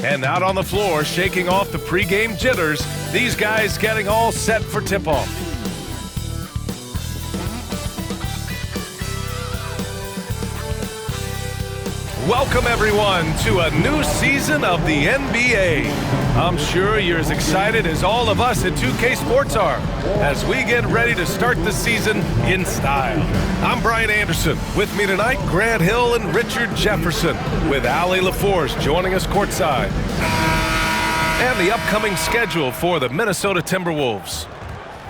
And out on the floor, shaking off the pregame jitters, these guys getting all set for tip-off. Welcome, everyone, to a new season of the NBA. I'm sure you're as excited as all of us at 2K Sports are as we get ready to start the season in style. I'm Brian Anderson. With me tonight, Grant Hill and Richard Jefferson, with Allie LaForce joining us courtside. And the upcoming schedule for the Minnesota Timberwolves.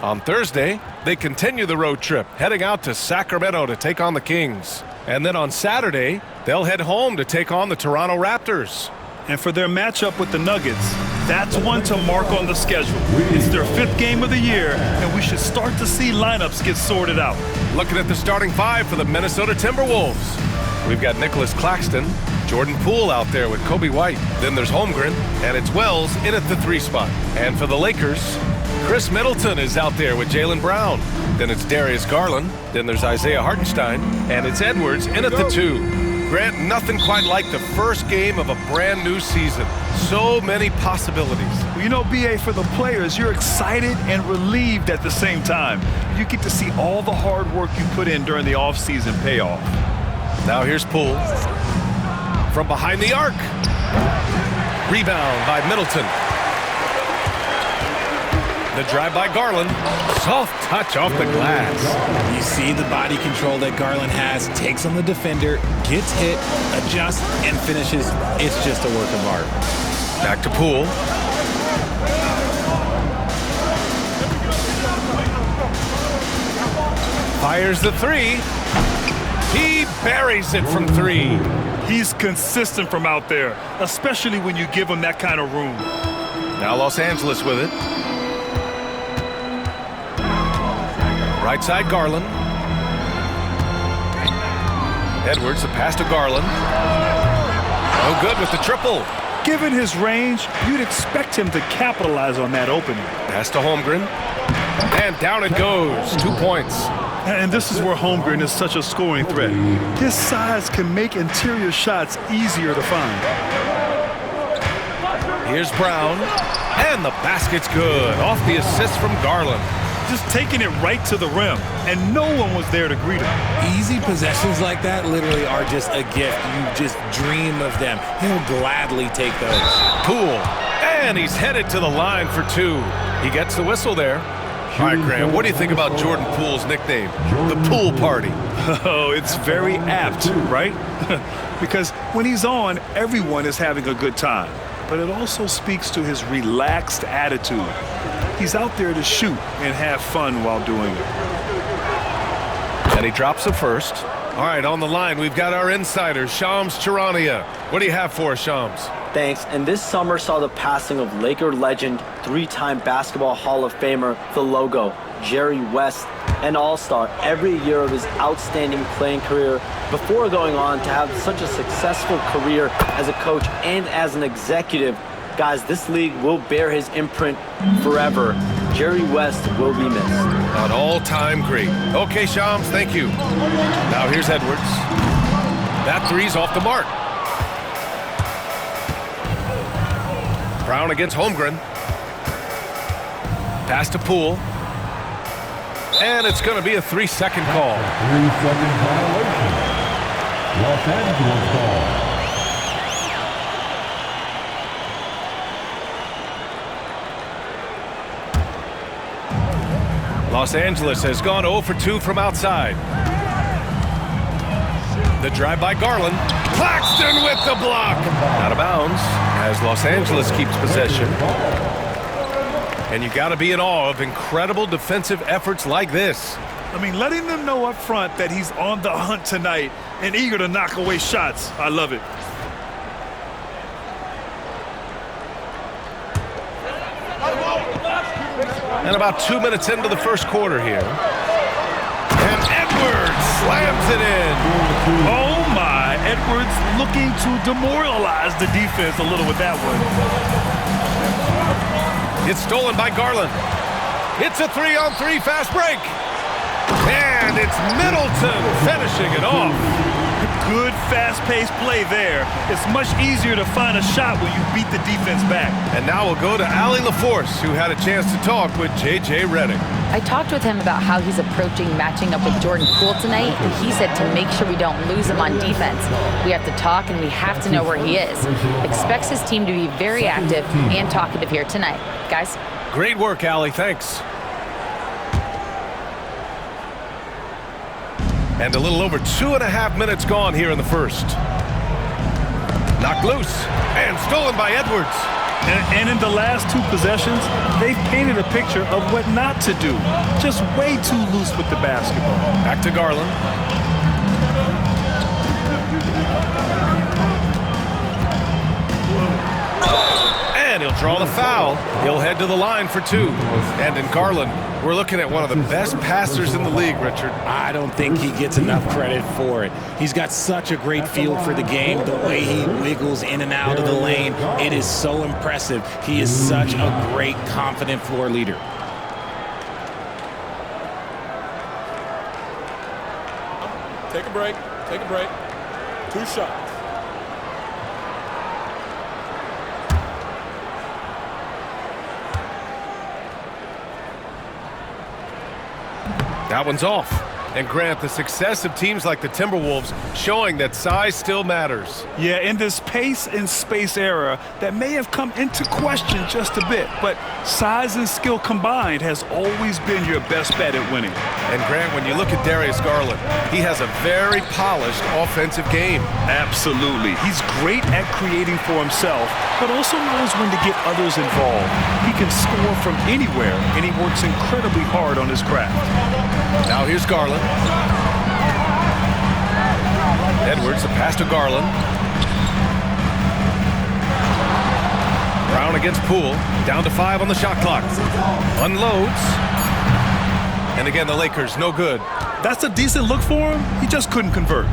On Thursday, they continue the road trip, heading out to Sacramento to take on the Kings. And then on Saturday, they'll head home to take on the Toronto Raptors. And for their matchup with the Nuggets, that's one to mark on the schedule. It's their 5th game of the year, and we should start to see lineups get sorted out. Looking at the starting 5 for the Minnesota Timberwolves. We've got Nicholas Claxton, Jordan Poole out there with Kobe White. Then there's Holmgren, and it's Wells in at the 3 spot. And for the Lakers, Chris Middleton is out there with Jaylen Brown. Then it's Darius Garland. Then there's Isaiah Hartenstein. And it's Edwards in at the 2. Grant, nothing quite like the first game of a brand new season. So many possibilities. Well, you know, B.A., for the players, you're excited and relieved at the same time. You get to see all the hard work you put in during the offseason pay off. Now here's Poole. From behind the arc. Rebound by Middleton. The drive by Garland. Soft touch off the glass. You see the body control that Garland has. Takes on the defender, gets hit, adjusts, and finishes. It's just a work of art. Back to Poole. Fires the 3. He buries it from 3. He's consistent from out there, especially when you give him that kind of room. Now Los Angeles with it. Right side, Garland. Edwards, the pass to Garland. No good with the triple. Given his range, you'd expect him to capitalize on that opening. Pass to Holmgren. And down it goes. 2 points. And this is where Holmgren is such a scoring threat. His size can make interior shots easier to find. Here's Brown. And the basket's good. Off the assist from Garland. Just taking it right to the rim, and no one was there to greet him. Easy possessions like that literally are just a gift. You just dream of them. He'll gladly take those. Poole, and he's headed to the line for 2. He gets the whistle there. All right, Graham, what do you think about Jordan Poole's nickname, the Pool Party? Oh, it's very apt, right? Because when he's on, everyone is having a good time. But it also speaks to his relaxed attitude. He's out there to shoot and have fun while doing it. And he drops the first. All right, on the line, we've got our insider, Shams Charania. What do you have for us, Shams? Thanks. And this summer saw the passing of Laker legend, 3-time Basketball Hall of Famer, the Logo, Jerry West, an all-star every year of his outstanding playing career before going on to have such a successful career as a coach and as an executive. Guys, this league will bear his imprint forever. Jerry West will be missed. An all-time great. Okay, Shams, thank you. Now here's Edwards. That 3's off the mark. Brown against Holmgren. Pass to Poole. And it's going to be a 3-second call. 3-second violation. Los Angeles ball. Los Angeles has gone 0 for 2 from outside. The drive by Garland. Claxton with the block. Out of bounds as Los Angeles keeps possession. And you got to be in awe of incredible defensive efforts like this. I mean, letting them know up front that he's on the hunt tonight and eager to knock away shots. I love it. And about 2 minutes into the first quarter here. And Edwards slams it in. Oh, my. Edwards looking to demoralize the defense a little with that one. It's stolen by Garland. It's a 3-on-3 fast break. And it's Middleton finishing it off. good, fast-paced play there. It's much easier to find a shot when you beat the defense back. And now we'll go to Allie LaForce, who had a chance to talk with J.J. Redick. I talked with him about how he's approaching matching up with Jordan Poole tonight, and he said to make sure we don't lose him on defense. We have to talk, and we have to know where he is. Expects his team to be very active and talkative here tonight. Guys? Great work, Allie. Thanks. And a little over 2.5 minutes gone here in the first. Knocked loose and stolen by Edwards. And in the last 2 possessions, they've painted a picture of what not to do. Just way too loose with the basketball. Back to Garland. And he'll draw the foul. He'll head to the line for 2. And in Garland, we're looking at one of the best passers in the league, Richard. I don't think he gets enough credit for it. He's got such a great feel for the game, the way he wiggles in and out of the lane. It is so impressive. He is such a great, confident floor leader. Take a break. Take a break. 2 shots. That one's off. And Grant, the success of teams like the Timberwolves showing that size still matters. Yeah, in this pace and space era, that may have come into question just a bit, but size and skill combined has always been your best bet at winning. And Grant, when you look at Darius Garland, he has a very polished offensive game. Absolutely. He's great at creating for himself, but also knows when to get others involved. He can score from anywhere, and he works incredibly hard on his craft. Now here's Garland. Edwards, the pass to Garland. Brown against Poole. Down to 5 on the shot clock. Unloads. And again, the Lakers, no good. That's a decent look for him. He just couldn't convert.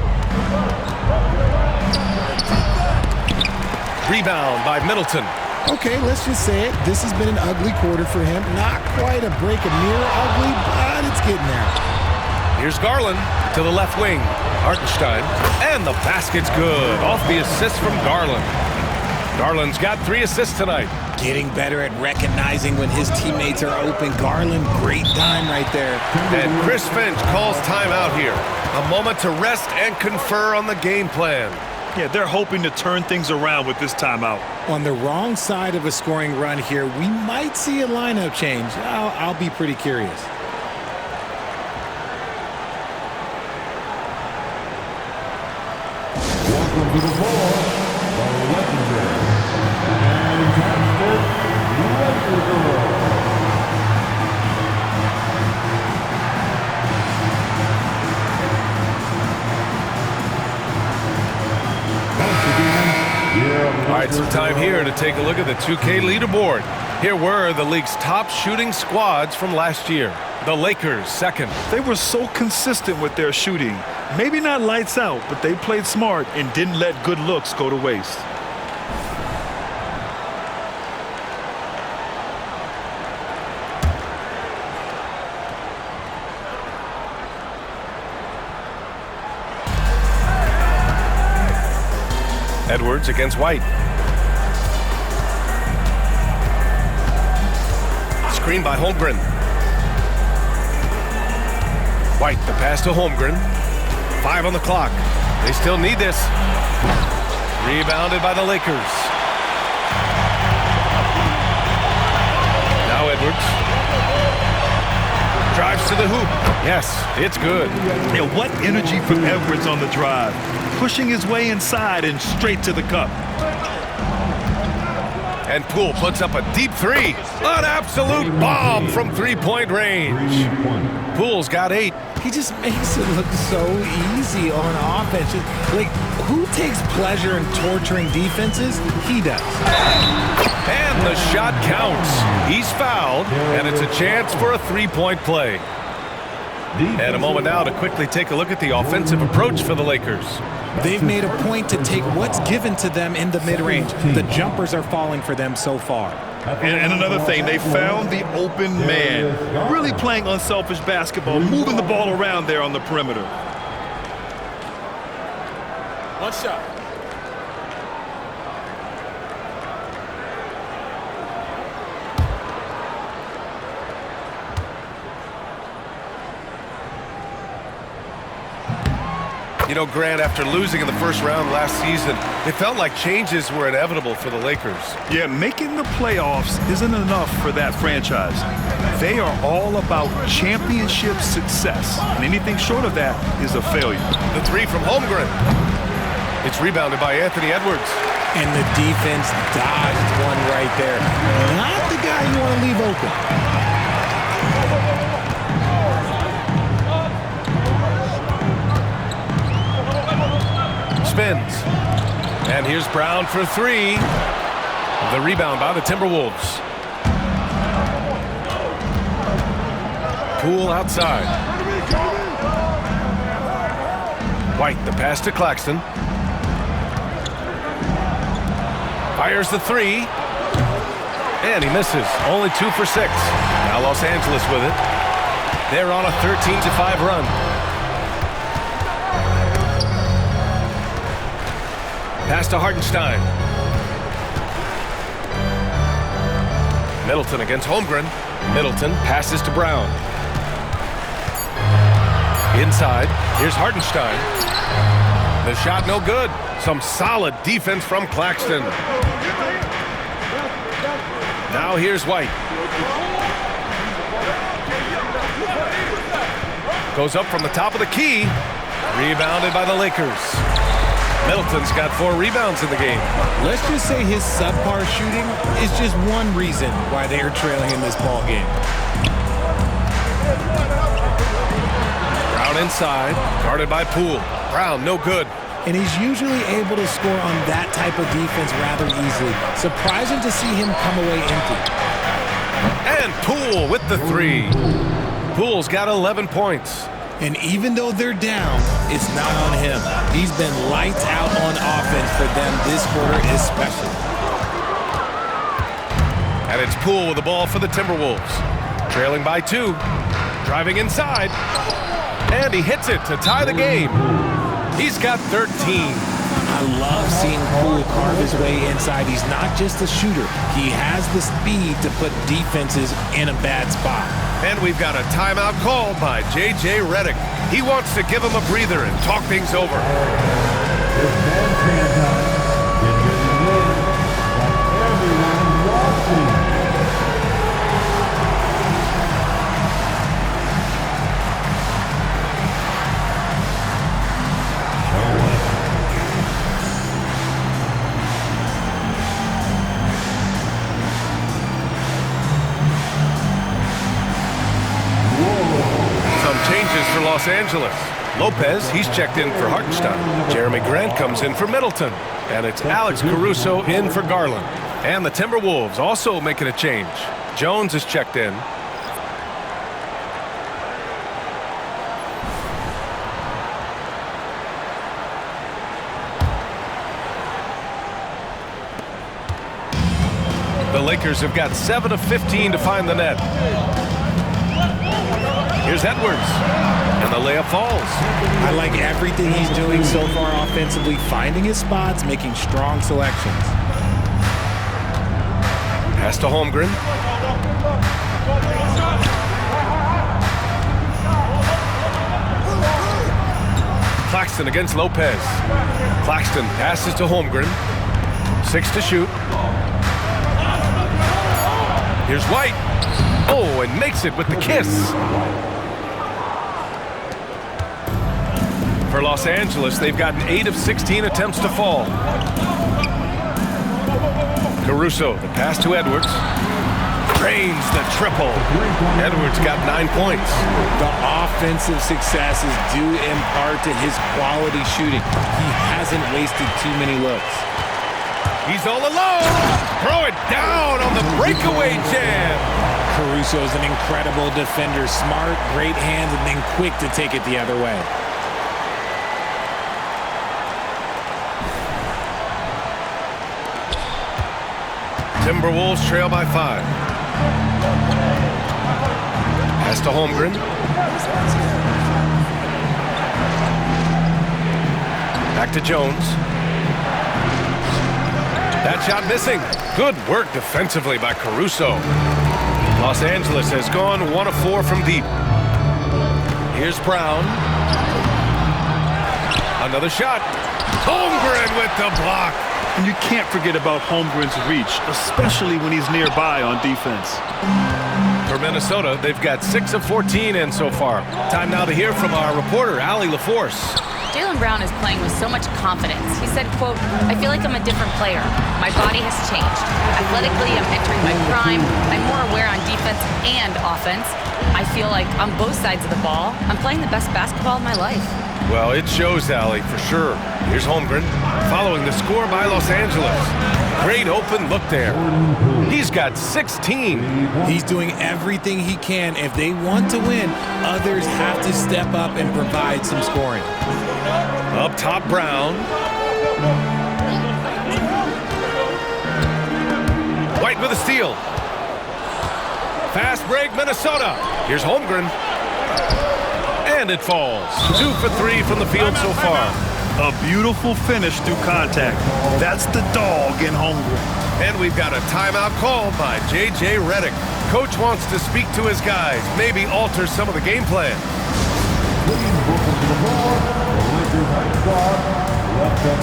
Rebound by Middleton. Okay, let's just say it. This has been an ugly quarter for him. Not quite a break a mirror ugly, but it's getting there. Here's Garland to the left wing. Hartenstein. And the basket's good. Off the assist from Garland. Garland's got 3 assists tonight. Getting better at recognizing when his teammates are open. Garland, great time right there. And Chris Finch calls timeout here. A moment to rest and confer on the game plan. Yeah, they're hoping to turn things around with this timeout. On the wrong side of a scoring run here, we might see a lineup change. I'll be pretty curious. Welcome to the floor, the legendary fantastic Lakers. All right, some time here to take a look at the 2K leaderboard. Here were the league's top shooting squads from last year. The Lakers, second. They were so consistent with their shooting. Maybe not lights out, but they played smart and didn't let good looks go to waste. Edwards against White. Screen by Holmgren. White, the pass to Holmgren. 5 on the clock. They still need this. Rebounded by the Lakers. Now Edwards. Drives to the hoop. Yes, it's good. Yeah, what energy from Edwards on the drive. Pushing his way inside and straight to the cup. And Poole puts up a deep 3. An absolute bomb from 3-point range. Poole's got 8. He just makes it look so easy on offense. Like, who takes pleasure in torturing defenses? He does. And the shot counts. He's fouled, and it's a chance for a 3-point play. And a moment now to quickly take a look at the offensive approach for the Lakers. They've made a point to take what's given to them in the mid-range. The jumpers are falling for them so far. And another thing, they found the open man. Really playing unselfish basketball, moving the ball around there on the perimeter. One shot. You know, Grant, after losing in the first round last season, it felt like changes were inevitable for the Lakers. Yeah, making the playoffs isn't enough for that franchise. They are all about championship success, and anything short of that is a failure. The three from Holmgren. It's rebounded by Anthony Edwards. And the defense dodged one right there. Not the guy you want to leave open. Spins. And here's Brown for three. The rebound by the Timberwolves. Poole outside. White, the pass to Claxton. Fires the three. And he misses. Only 2 for 6. Now Los Angeles with it. They're on a 13-5 run. Pass to Hartenstein. Middleton against Holmgren. Middleton passes to Brown. Inside. Here's Hartenstein. The shot no good. Some solid defense from Claxton. Now here's White. Goes up from the top of the key. Rebounded by the Lakers. Middleton's got 4 rebounds in the game. Let's just say his subpar shooting is just one reason why they are trailing in this ball game. Brown inside, guarded by Poole. Brown, no good. And he's usually able to score on that type of defense rather easily. Surprising to see him come away empty. And Poole with the 3. Poole's got 11 points. And even though they're down, it's not on him. He's been lights out on offense for them this quarter especially. And it's Poole with the ball for the Timberwolves. Trailing by 2. Driving inside. And he hits it to tie the game. He's got 13. I love seeing Poole carve his way inside. He's not just a shooter. He has the speed to put defenses in a bad spot. And we've got a timeout called by J.J. Redick. He wants to give him a breather and talk things over. It's man sanitize. It's getting lit like everyone watching. Changes for Los Angeles. Lopez, he's checked in for Hartenstein. Jeremy Grant comes in for Middleton. And it's Alex Caruso in for Garland. And the Timberwolves also making a change. Jones is checked in. The Lakers have got 7 of 15 to find the net. Here's Edwards, and the layup falls. I like everything he's doing so far offensively, finding his spots, making strong selections. Pass to Holmgren. Claxton against Lopez. Claxton passes to Holmgren. 6 to shoot. Here's White. Oh, and makes it with the kiss. For Los Angeles, they've gotten 8 of 16 attempts to fall. Caruso, the pass to Edwards. Drains the triple. Edwards got 9 points. The offensive success is due in part to his quality shooting. He hasn't wasted too many looks. He's all alone. Throw it down on the breakaway jam. Caruso is an incredible defender. Smart, great hands, and then quick to take it the other way. Timberwolves trail by 5. Pass to Holmgren. Back to Jones. That shot missing. Good work defensively by Caruso. Los Angeles has gone 1 of 4 from deep. Here's Brown. Another shot. Holmgren with the block. And you can't forget about Holmgren's reach, especially when he's nearby on defense. For Minnesota, they've got 6 of 14 in so far. Time now to hear from our reporter, Allie LaForce. Jaylen Brown is playing with so much confidence. He said, quote, "I feel like I'm a different player. My body has changed. Athletically, I'm entering my prime. I'm more aware on defense and offense. I feel like on both sides of the ball, I'm playing the best basketball of my life." Well, it shows, Allie, for sure. Here's Holmgren, following the score by Los Angeles. Great open look there. He's got 16. He's doing everything he can. If they want to win, others have to step up and provide some scoring. Up top, Brown. White with a steal. Fast break, Minnesota. Here's Holmgren. And it falls. 2 for 3 from the field so far. A beautiful finish through contact. That's the dog in Holmgren. And we've got a timeout called by J.J. Redick. Coach wants to speak to his guys, maybe alter some of the game plan. Please welcome to the floor, the Lakers ice guard, left up.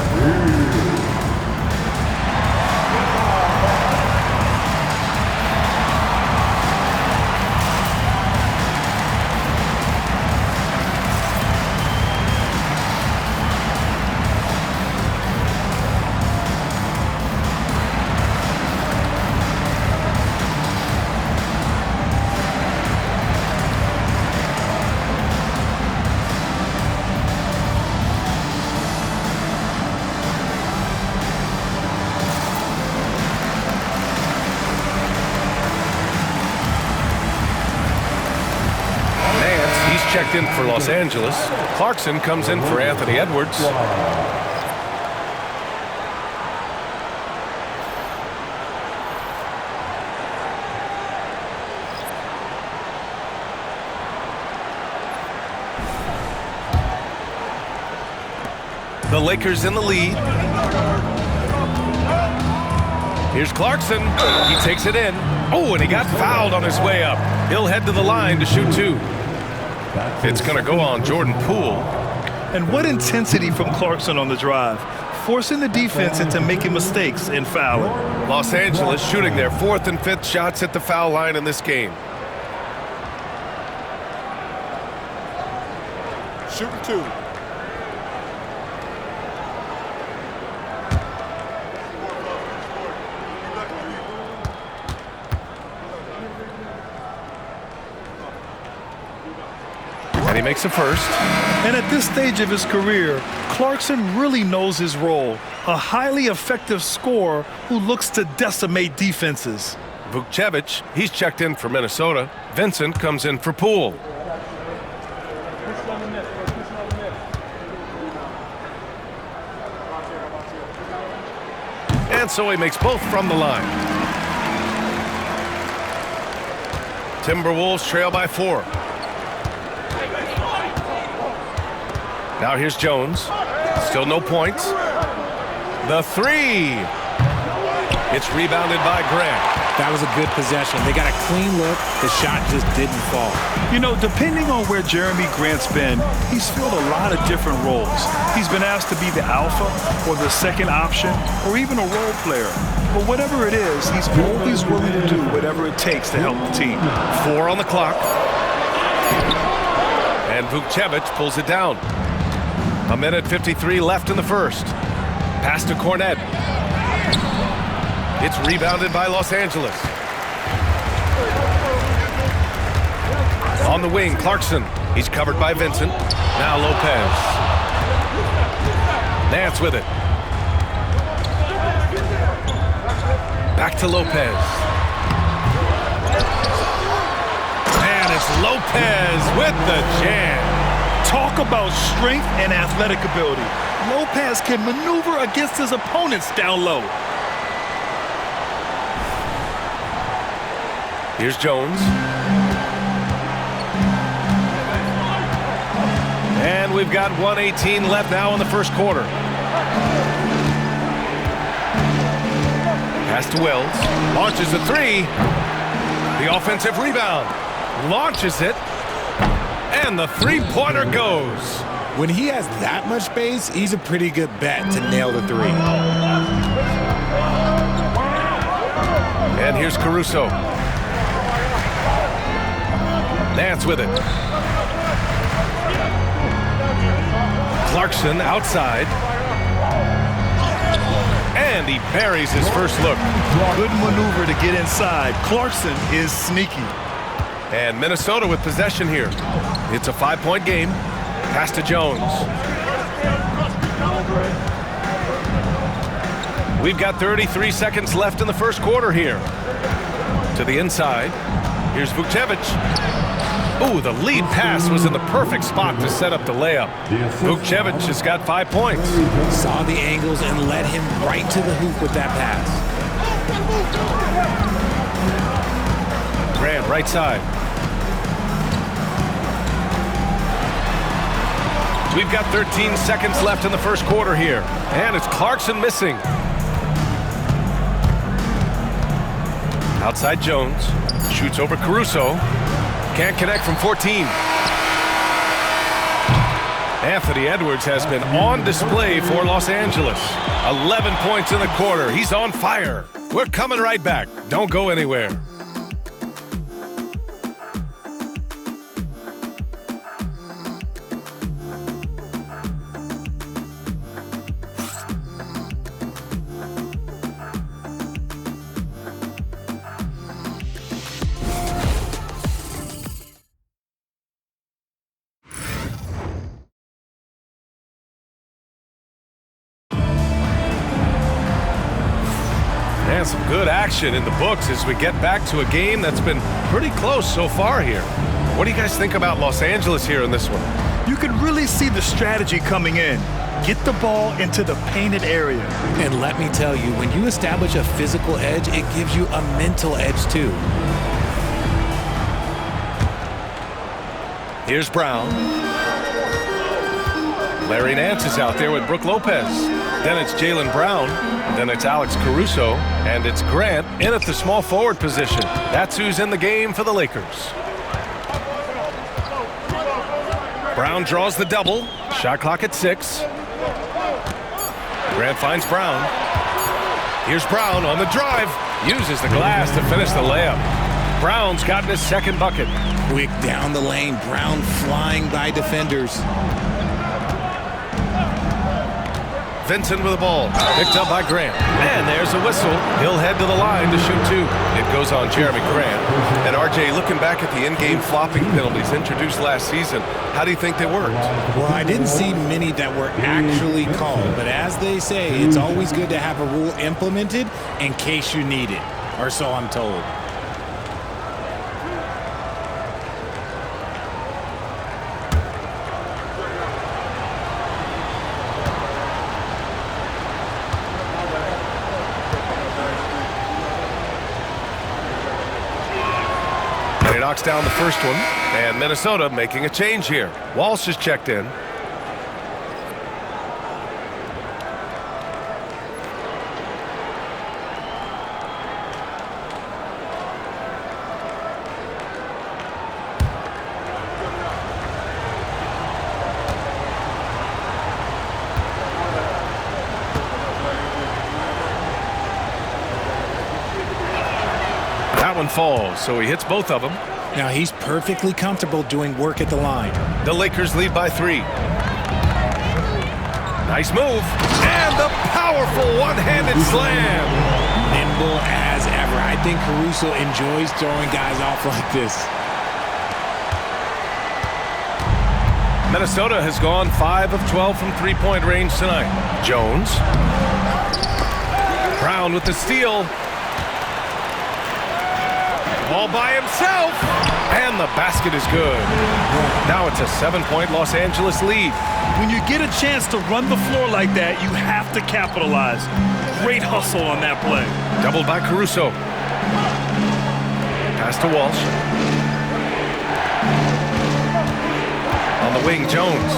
Checked in for Los Angeles. Clarkson comes in for Anthony Edwards. The Lakers in the lead. Here's Clarkson. He takes it in. Oh, and he got fouled on his way up. He'll head to the line to shoot 2. It's going to go on Jordan Poole. And what intensity from Clarkson on the drive, forcing the defense into making mistakes and fouling. Los Angeles shooting their 4th and 5th shots at the foul line in this game. Shooting 2. And he makes a first. And at this stage of his career, Clarkson really knows his role. A highly effective scorer who looks to decimate defenses. Vukcevic, he's checked in for Minnesota. Vincent comes in for Poole. And so he makes both from the line. Timberwolves trail by 4. Now here's Jones. Still no points. The 3. It's rebounded by Grant. That was a good possession. They got a clean look. The shot just didn't fall. You know, depending on where Jeremy Grant's been, he's filled a lot of different roles. He's been asked to be the alpha or the second option or even a role player. But whatever it is, he's always willing to do whatever it takes to help the team. 4 on the clock. And Vukcevic pulls it down. 1:53 left in the first. Pass to Cornet. It's rebounded by Los Angeles. On the wing, Clarkson. He's covered by Vincent. Now Lopez. Nance with it. Back to Lopez. And it's Lopez with the jam. Talk about strength and athletic ability. Lopez can maneuver against his opponents down low. Here's Jones. And we've got 1:18 left now in the first quarter. Pass to Wells. Launches a three. The offensive rebound. Launches it. And the three-pointer goes. When he has that much space, he's a pretty good bet to nail the three. And here's Caruso. Nance with it. Clarkson outside. And he buries his first look. Good maneuver to get inside. Clarkson is sneaky. And Minnesota with possession here. It's a 5-point game. Pass to Jones. We've got 33 seconds left in the first quarter here. To the inside. Here's Vukcevic. Ooh, the lead pass was in the perfect spot to set up the layup. Vukcevic has got 5 points. Saw the angles and led him right to the hoop with that pass. Grant, right side. We've got 13 seconds left in the first quarter here. And it's Clarkson missing. Outside Jones. Shoots over Caruso. Can't connect from 14. Anthony Edwards has been on display for Los Angeles. 11 points in the quarter. He's on fire. We're coming right back. Don't go anywhere. And some good action in the books as we get back to a game that's been pretty close so far here. What do you guys think about Los Angeles here in this one? You can really see the strategy coming in. Get the ball into the painted area. And let me tell you, when you establish a physical edge, it gives you a mental edge too. Here's Brown. Larry Nance is out there with Brook Lopez. Then it's Jaylen Brown. Then it's Alex Caruso. And it's Grant in at the small forward position. That's who's in the game for the Lakers. Brown draws the double. Shot clock at 6. Grant finds Brown. Here's Brown on the drive. Uses the glass to finish the layup. Brown's gotten his second bucket. Quick down the lane. Brown flying by defenders. Vincent with the ball. Picked up by Grant. And there's a whistle. He'll head to the line to shoot 2. It goes on Jeremy Grant. And RJ, looking back at the in-game flopping penalties introduced last season, how do you think they worked? Well, I didn't see many that were actually called. But as they say, it's always good to have a rule implemented in case you need it. Or so I'm told. Knocks down the first one, and Minnesota making a change here. Walsh is checked in. That one falls, so he hits both of them. Now he's perfectly comfortable doing work at the line. The Lakers lead by 3. Nice move. And the powerful one-handed slam. Nimble as ever. I think Caruso enjoys throwing guys off like this. Minnesota has gone 5 of 12 from three-point range tonight. Jones. Brown with the steal. All by himself. And the basket is good. Now it's a 7-point Los Angeles lead. When you get a chance to run the floor like that, you have to capitalize. Great hustle on that play. Doubled by Caruso. Pass to Walsh. On the wing, Jones.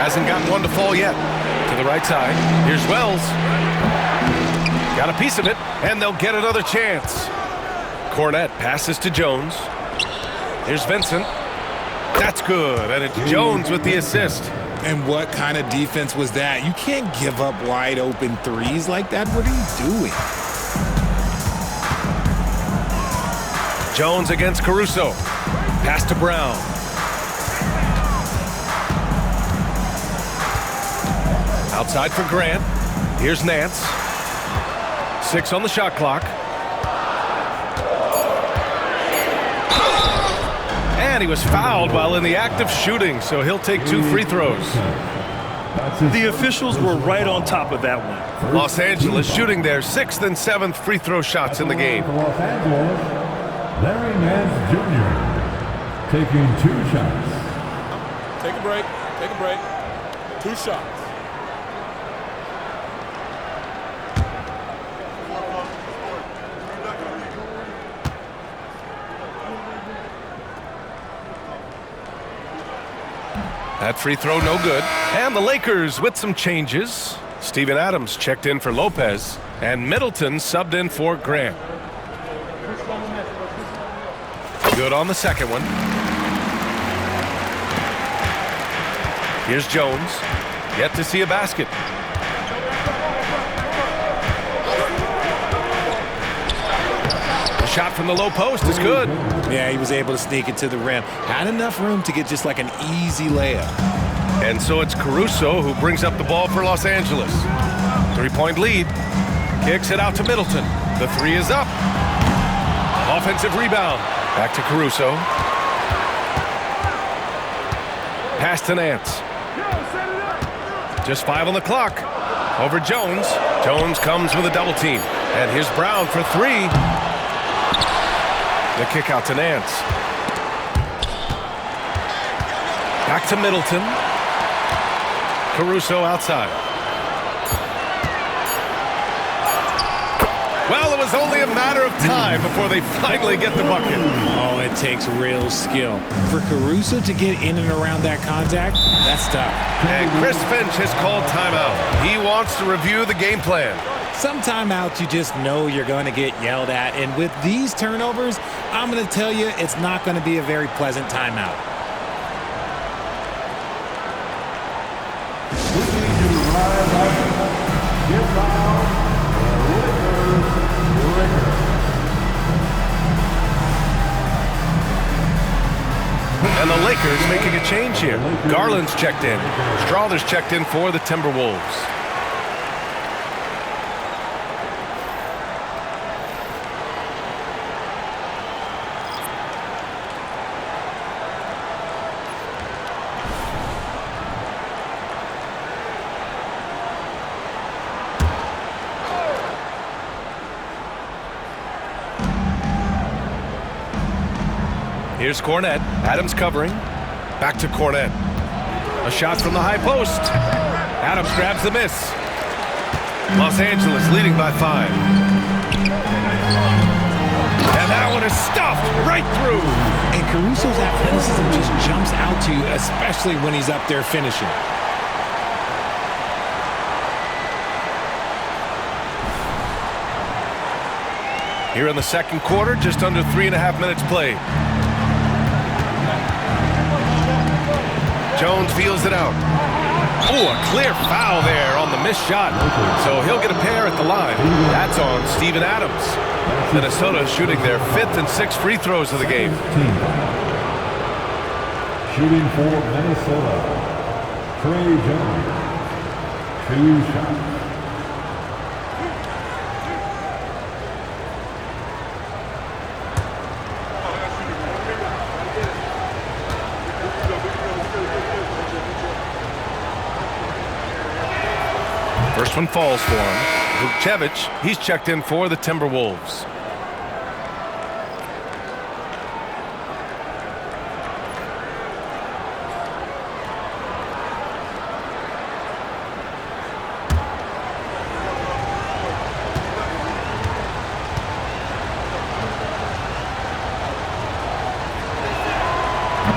Hasn't gotten one to fall yet. To the right side. Here's Wells. Got a piece of it, and they'll get another chance. Cornette passes to Jones. Here's Vincent. That's good, and it's Jones with the assist. And what kind of defense was that? You can't give up wide open threes like that. What are you doing? Jones against Caruso. Pass to Brown. Outside for Grant. Here's Nance. 6 on the shot clock. And he was fouled while in the act of shooting, so he'll take 2 free throws. The officials were right on top of that one. Los Angeles shooting their 6th and 7th free throw shots in the game. Los Angeles, Larry Nance Jr. taking 2 shots. Take a break. Take a break. 2 shots. That free throw no good. And the Lakers with some changes. Steven Adams checked in for Lopez, and Middleton subbed in for Grant. Good on the second one. Here's Jones. Yet to see a basket. The shot from the low post is good. Yeah, he was able to sneak it to the rim. Had enough room to get just like an easy layup. And so it's Caruso who brings up the ball for Los Angeles. 3-point lead. Kicks it out to Middleton. The 3 is up. Offensive rebound. Back to Caruso. Pass to Nance. Just 5 on the clock. Over Jones. Jones comes with a double team. And here's Brown for 3. The kick out to Nance. Back to Middleton. Caruso outside. Well, it was only a matter of time before they finally get the bucket. Oh, it takes real skill. For Caruso to get in and around that contact, that's tough. And Chris Finch has called timeout. He wants to review the game plan. Some timeouts you just know you're going to get yelled at. And with these turnovers, I'm going to tell you it's not going to be a very pleasant timeout. And the Lakers making a change here. Garland's checked in. Strawther's checked in for the Timberwolves. Here's Cornette. Adams covering. Back to Cornette. A shot from the high post. Adams grabs the miss. Los Angeles leading by 5. And that one is stuffed right through. And Caruso's athleticism just jumps out to you, especially when he's up there finishing. Here in the second quarter, just under 3.5 minutes played. Jones feels it out. Oh, a clear foul there on the missed shot. So he'll get a pair at the line. That's on Steven Adams. Minnesota shooting their 5th and 6th free throws of the game. Shooting for Minnesota, Trey Jones. 2 shots. First one falls for him. Vukcevic, he's checked in for the Timberwolves.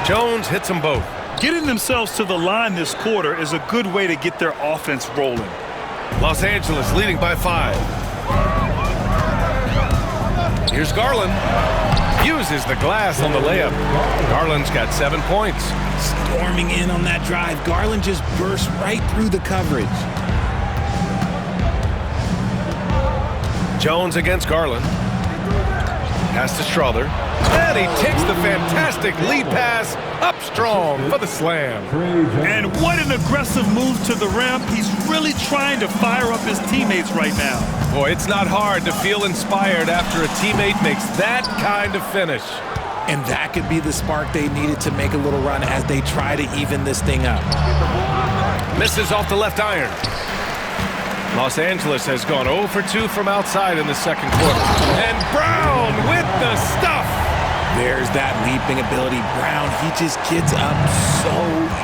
Jones hits them both. Getting themselves to the line this quarter is a good way to get their offense rolling. Los Angeles leading by 5. Here's Garland. Uses the glass on the layup. Garland's got 7 points. Storming in on that drive. Garland just burst right through the coverage. Jones against Garland. Pass to Strother. And he takes the fantastic lead pass up strong for the slam. And what an aggressive move to the rim. He's really trying to fire up his teammates right now. Boy, it's not hard to feel inspired after a teammate makes that kind of finish. And that could be the spark they needed to make a little run as they try to even this thing up. Misses off the left iron. Los Angeles has gone 0 for 2 from outside in the second quarter. And Brown with the stuff. There's that leaping ability. Brown, he just gets up so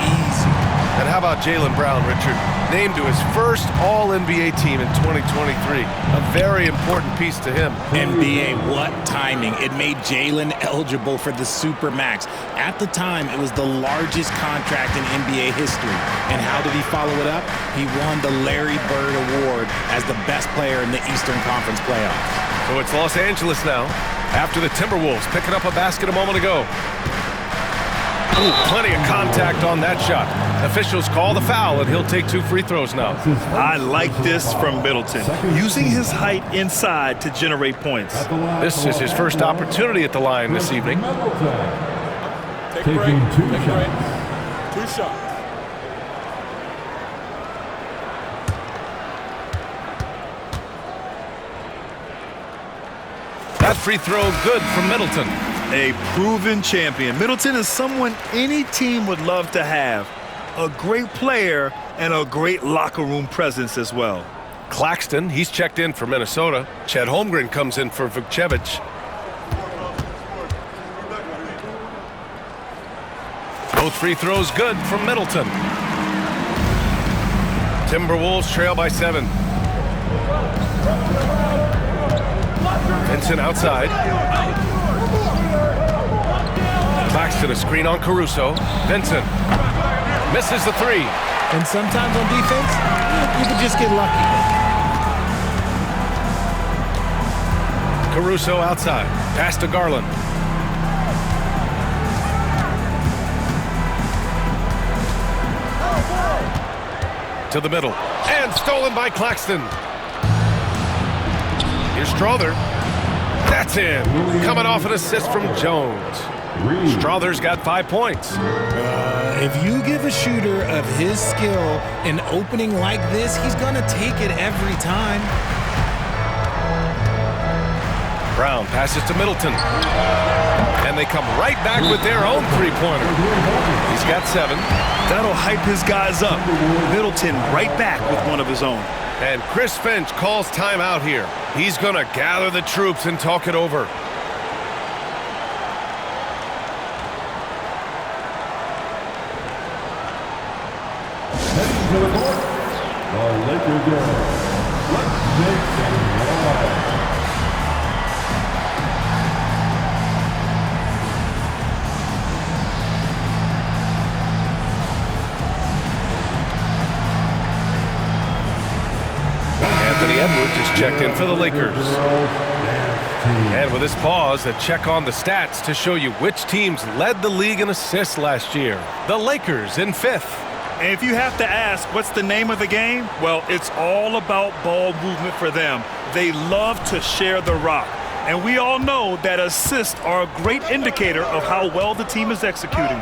easy. And how about Jaylen Brown, Richard? Named to his first All-NBA team in 2023. A very important piece to him. NBA, what timing. It made Jaylen eligible for the Supermax. At the time, it was the largest contract in NBA history. And how did he follow it up? He won the Larry Bird Award as the best player in the Eastern Conference playoffs. So it's Los Angeles now, after the Timberwolves picking up a basket a moment ago. Ooh, plenty of contact on that shot. Officials call the foul, and he'll take 2 free throws now. I like this from Middleton, using his height inside to generate points. This is his first opportunity at the line this evening. Take a break. Take a break. 2 shots. That free throw good from Middleton. A proven champion. Middleton is someone any team would love to have. A great player and a great locker room presence as well. Claxton, he's checked in for Minnesota. Chet Holmgren comes in for Vukcevic. Both free throws good from Middleton. Timberwolves trail by 7. Vincent outside. Claxton a screen on Caruso. Vincent misses the 3. And sometimes on defense, you can just get lucky. Caruso outside. Pass to Garland. To the middle. And stolen by Claxton. Here's Strother. That's in. Coming off an assist from Jones. Strother's got 5 points. If you give a shooter of his skill an opening like this, he's going to take it every time. Brown passes to Middleton. And they come right back with their own three-pointer. He's got 7. That'll hype his guys up. Middleton right back with one of his own. And Chris Finch calls timeout here. He's going to gather the troops and talk it over. Heading to the court, the Lakers go. Let's make some noise. Anthony Edwards is checked in for the Lakers. And with this pause, a check on the stats to show you which teams led the league in assists last year. The Lakers in 5th. And if you have to ask, what's the name of the game? Well, it's all about ball movement for them. They love to share the rock. And we all know that assists are a great indicator of how well the team is executing.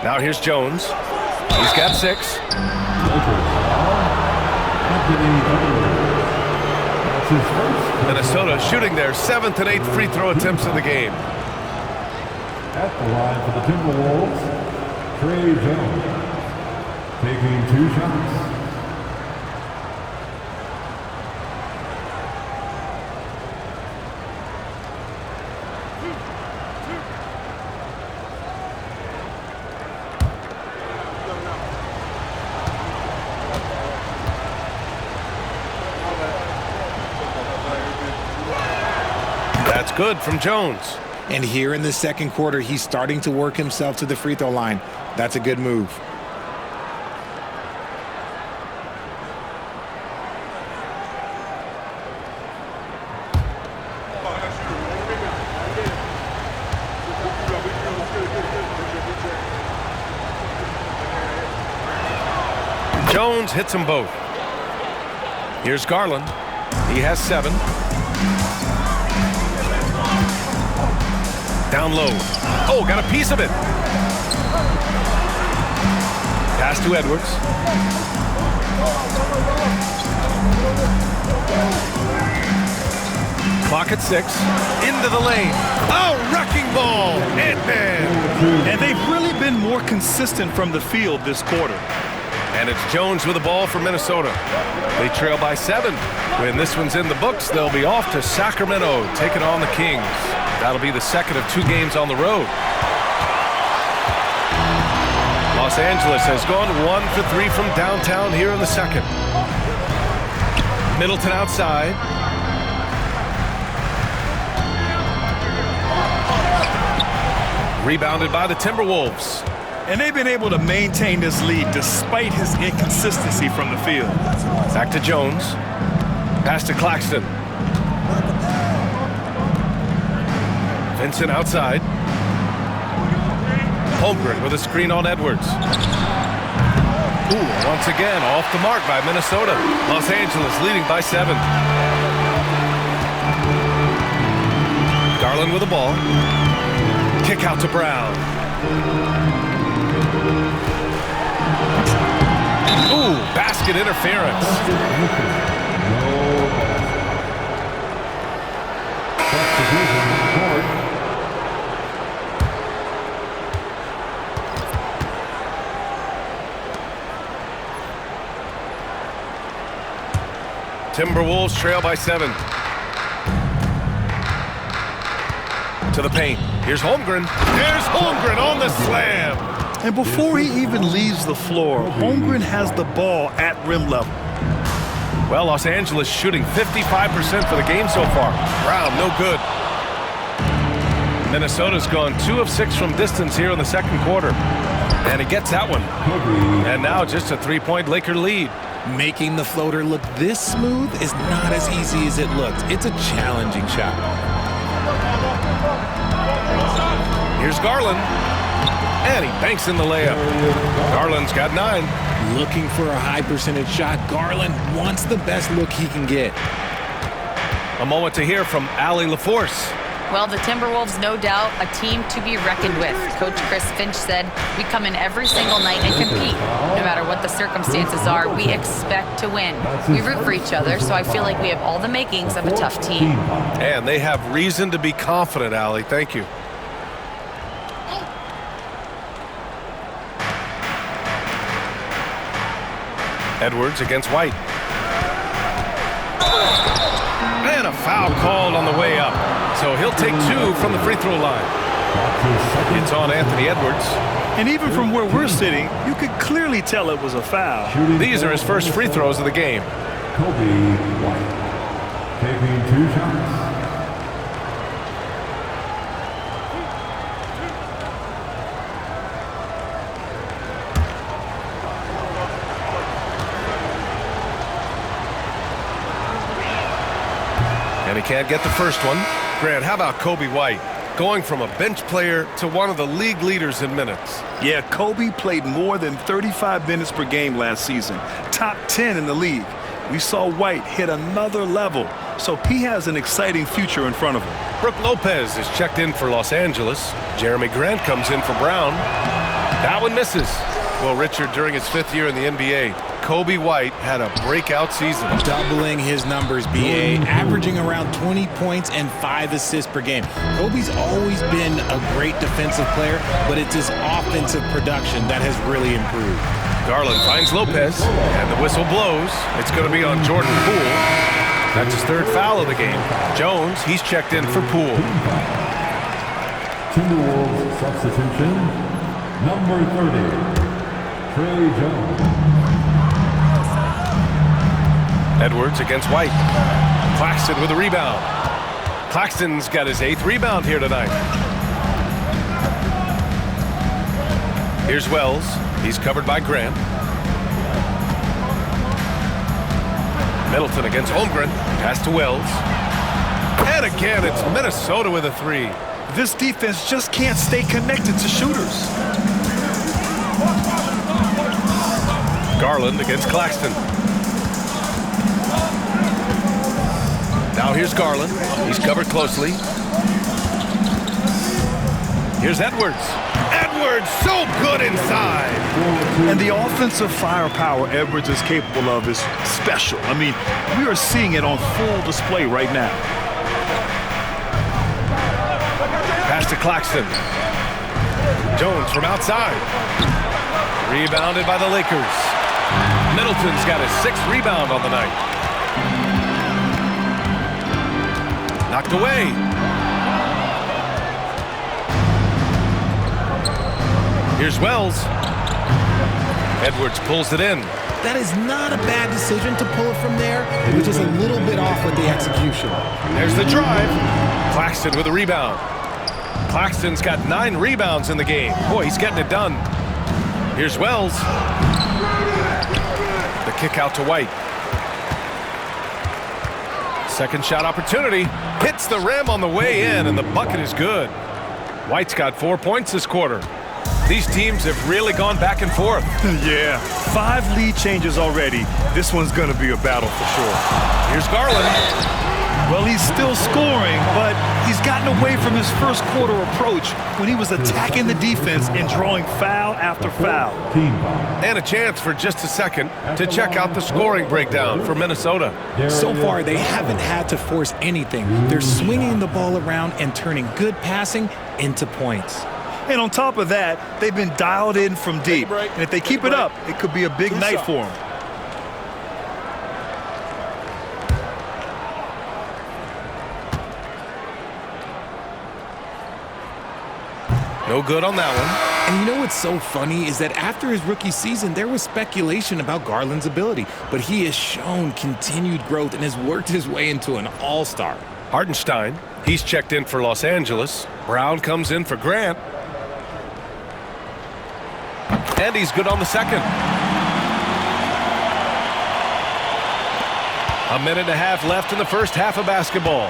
Now here's Jones. He's got 6. Minnesota shooting their 7th and 8th free throw attempts of the game. At the line for the Timberwolves, Trey Jones, taking 2 shots. That's good from Jones. And here in the second quarter, he's starting to work himself to the free throw line. That's a good move. Jones hits them both. Here's Garland. He has 7. Down low. Oh, got a piece of it. Pass to Edwards. Clock at 6. Into the lane. Oh, wrecking ball. Ant-Man. And they've really been more consistent from the field this quarter. And it's Jones with the ball for Minnesota. They trail by 7. When this one's in the books, they'll be off to Sacramento, taking on the Kings. That'll be the second of 2 games on the road. Los Angeles has gone 1 for 3 from downtown here in the second. Middleton outside. Rebounded by the Timberwolves. And they've been able to maintain this lead despite his inconsistency from the field. Back to Jones. Pass to Claxton. Vincent outside. Holmgren with a screen on Edwards. Ooh, once again off the mark by Minnesota. Los Angeles leading by 7. Garland with the ball. Kick out to Brown. Ooh, basket interference. Timberwolves trail by 7. To the paint. Here's Holmgren. There's Holmgren on the slam. And before he even leaves the floor, Holmgren has the ball at rim level. Well, Los Angeles shooting 55% for the game so far. Brown, no good. Minnesota's gone 2 of 6 from distance here in the second quarter. And he gets that one. And now just a 3-point Laker lead. Making the floater look this smooth is not as easy as it looks. It's a challenging shot. Here's Garland. And he banks in the layup. Garland's got 9. Looking for a high percentage shot. Garland wants the best look he can get. A moment to hear from Allie LaForce. Well, the Timberwolves, no doubt, a team to be reckoned with. Coach Chris Finch said, we come in every single night and compete. No matter what the circumstances are, we expect to win. We root for each other, so I feel like we have all the makings of a tough team. And they have reason to be confident, Allie. Thank you. Edwards against White. And a foul called on the way up. So he'll take 2 from the free throw line. It's on Anthony Edwards. And even from where we're sitting, you could clearly tell it was a foul. These are his first free throws of the game. Kobe White taking 2 shots. And he can't get the first one. Grant, how about Kobe White? Going from a bench player to one of the league leaders in minutes. Yeah, Kobe played more than 35 minutes per game last season. Top 10 in the league. We saw White hit another level, so he has an exciting future in front of him. Brooke Lopez is checked in for Los Angeles. Jeremy Grant comes in for Brown. That one misses. Well, Richard, during his 5th year in the NBA, Kobe White had a breakout season. Doubling his numbers, BA, averaging around 20 points and 5 assists per game. Kobe's always been a great defensive player, but it's his offensive production that has really improved. Garland finds Lopez, and the whistle blows. It's going to be on Jordan Poole. That's his 3rd foul of the game. Jones, he's checked in for Poole. Timberwolves substitution, number 30, Trey Jones. Edwards against White. Claxton with a rebound. Claxton's got his 8th rebound here tonight. Here's Wells. He's covered by Grant. Middleton against Holmgren. Pass to Wells. And again, it's Minnesota with a 3. This defense just can't stay connected to shooters. Garland against Claxton. Now here's Garland. He's covered closely. Here's Edwards. Edwards, so good inside. And the offensive firepower Edwards is capable of is special. I mean, we are seeing it on full display right now. Pass to Claxton. Jones from outside. Rebounded by the Lakers. Middleton's got his 6th rebound on the night. Knocked away. Here's Wells. Edwards pulls it in. That is not a bad decision to pull it from there. It was just a little bit off with the execution. There's the drive. Claxton with a rebound. Claxton's got 9 rebounds in the game. Boy, he's getting it done. Here's Wells. The kick out to White. Second shot opportunity. Hits the rim on the way in, and the bucket is good. White's got 4 points this quarter. These teams have really gone back and forth. Yeah, 5 lead changes already. This one's going to be a battle for sure. Here's Garland. Well, he's still scoring, but he's gotten away from his first quarter approach when he was attacking the defense and drawing foul after foul. And a chance for just a second to check out the scoring breakdown for Minnesota. So far, they haven't had to force anything. They're swinging the ball around and turning good passing into points. And on top of that, they've been dialed in from deep. And if they keep it up, it could be a big night for them. No good on that one. And you know what's so funny is that after his rookie season, there was speculation about Garland's ability, but he has shown continued growth and has worked his way into an all-star. Hartenstein, he's checked in for Los Angeles. Brown comes in for Grant. And he's good on the second. A minute and a half left in the first half of basketball.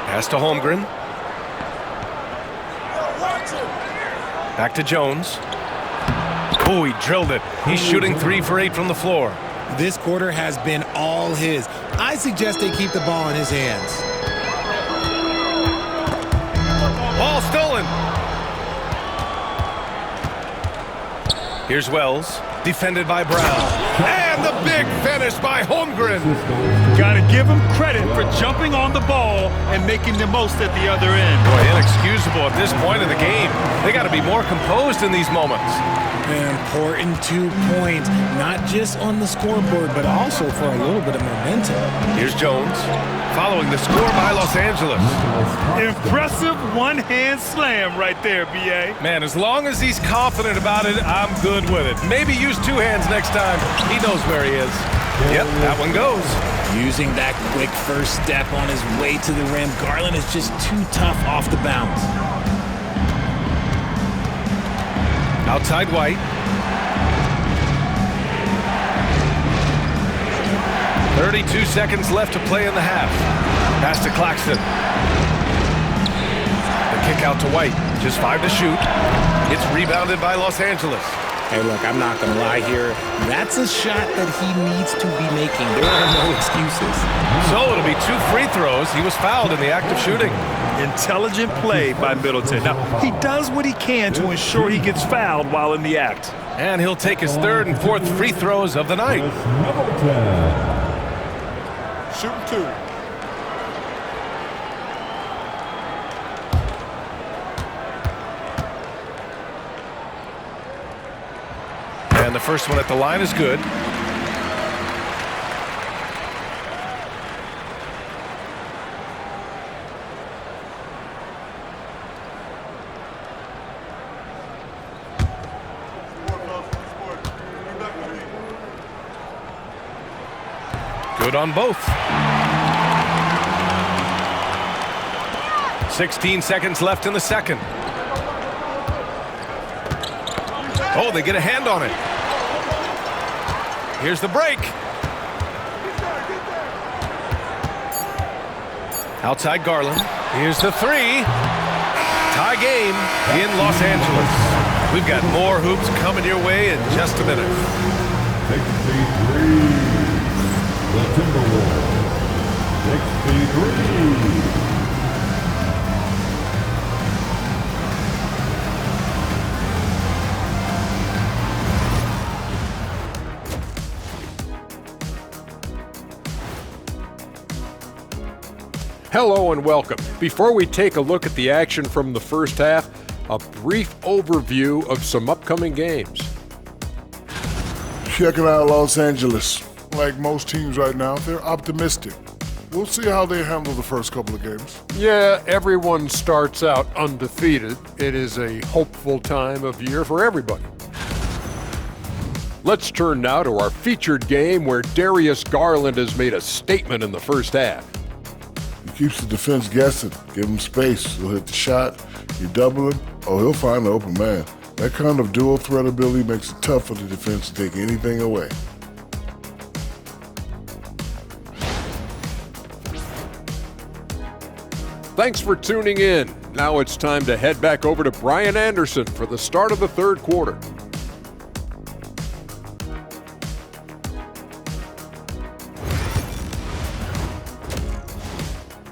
Pass to Holmgren. Back to Jones. Oh, he drilled it. He's shooting 3 for 8 from the floor. This quarter has been all his. I suggest they keep the ball in his hands. Ball stolen. Here's Wells, defended by Brown. And the big finish by Holmgren. Got to give him credit for jumping on the ball and making the most at the other end. Boy, inexcusable at this point in the game. They got to be more composed in these moments. Important 2 points, not just on the scoreboard, but also for a little bit of momentum. Here's Jones, following the score by Los Angeles. Impressive one-hand slam right there, B.A. Man, as long as he's confident about it, I'm good with it. Maybe use 2 hands next time. He knows where he is. Yep, that one goes. Using that quick first step on his way to the rim, Garland is just too tough off the bounce. Outside White. .32 seconds left to play in the half. Pass to Claxton. The kick out to White. Just 5 to shoot. It's rebounded by Los Angeles. Hey, look, I'm not going to lie here. That's a shot that he needs to be making. There are no excuses. So it'll be 2 free throws. He was fouled in the act of shooting. Intelligent play by Middleton. Now, he does what he can to ensure he gets fouled while in the act. And he'll take his 3rd and 4th free throws of the night. Shooting 2. And the first one at the line is good. Good on both. 16 seconds left in the second. Oh, they get a hand on it. Here's the break. Outside Garland. Here's the 3. Tie game in Los Angeles. We've got more hoops coming your way in just a minute. The Timberwolves. 63. Hello and welcome. Before we take a look at the action from the first half, a brief overview of some upcoming games. Checking out Los Angeles. Like most teams right now, they're optimistic. We'll see how they handle the first couple of games. Yeah, everyone starts out undefeated. It is a hopeful time of year for everybody. Let's turn now to our featured game where Darius Garland has made a statement in the first half. He keeps the defense guessing. Give him space. He'll hit the shot. You double him, he'll find the open man. That kind of dual threat ability makes it tough for the defense to take anything away. Thanks for tuning in. Now it's time to head back over to Brian Anderson for the start of the third quarter.